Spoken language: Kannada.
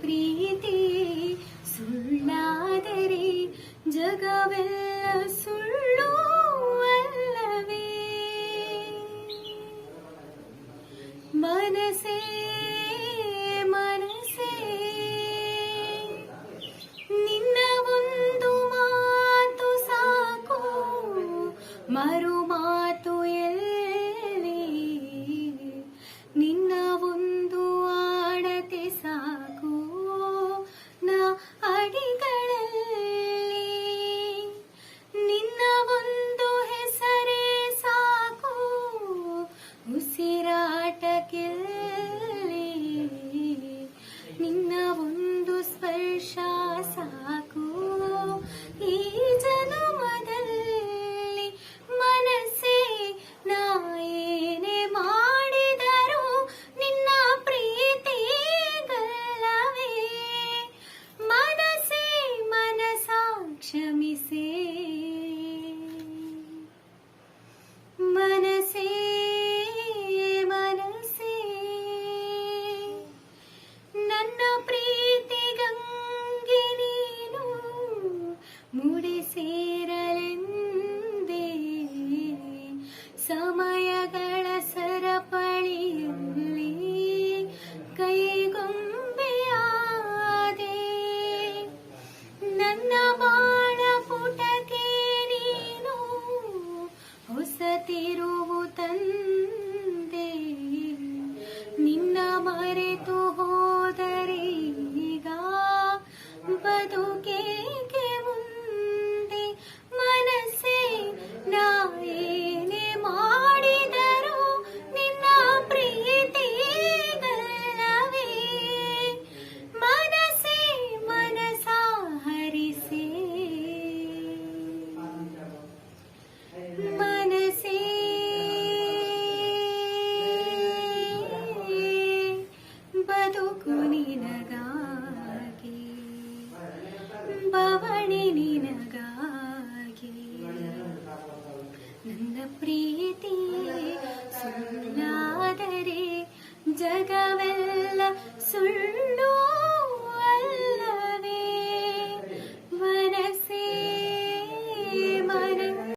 ಪ್ರೀತಿ ಸುಳ್ಳಾದರೆ ಜಗವೆಲ್ಲ ಸುಳ್ಳು ಅಲ್ಲವೇ? ಮನಸೇ ಮನಸೇ ನಿನ್ನ ಒಂದು ಮಾತು ಸಾಕು, ಮರು ಮಾತು ಎಲ್ಲಿ? ನಿನ್ನ ಒಂದು ಆಡತೆ ಸಾಕು ನಾ ಅಡಿಗಳಲ್ಲಿ, ನಿನ್ನ ಒಂದು ಹೆಸರೇ ಸಾಕು ಉಸಿರಾಟಕ್ಕೆಲ್ಲಿ, ನಿನ್ನ ಒಂದು ಸ್ಪರ್ಶ ಸಾಕು ಈ ಜನ್ಮದಲ್ಲಿ. ಮನಸ್ಸೇ ನಾ ಏನೇ ಮಾಡಿದರೂ ನಿನ್ನ ಪ್ರೀತಿಗಲ್ಲವೇ? ಮನಸ್ಸೇ ಮನಸ ಕ್ಷಮಿಸೇ, ಮನಸ್ಸೇ ಮನಸ್ಸೇ ನನ್ನ ಪ್ರೀತಿ ಗಂಗೆ ನೀನು ಮುಡಿ ಸೇರಲೆಂದೇ, ಸಮಯಗಳ ಸರಪಳಿಯಲ್ಲಿ ಕೈಗೊಂಬೆಯಾದೆ. ನನ್ನ ಬಾಳ ಪುಟಕ್ಕೆ ನೀನು ಹೊಸ ತಿರುವು ತಂದೆ, ನಿನ್ನ ಮರೆತು ಹೋದರೆ ಈಗ ಬದುಕೇಕೆ ಮುಂದೆ? ಮನಸ್ಸೇ ನಾ ಏನೇ ಮಾಡಿದರೂ ನಿನ್ನ ಪ್ರೀತಿಗಲ್ಲವೇ? ಮನಸ್ಸೇ ಮನಸ ಹರಿಸೇ, ಮನಸ್ಸೇ ಬದುಕು ನಿನಗಾಗಿ, ಬವಣೆ ನಿನಗಾಗಿ, ನನ್ನ ಪ್ರೀತಿ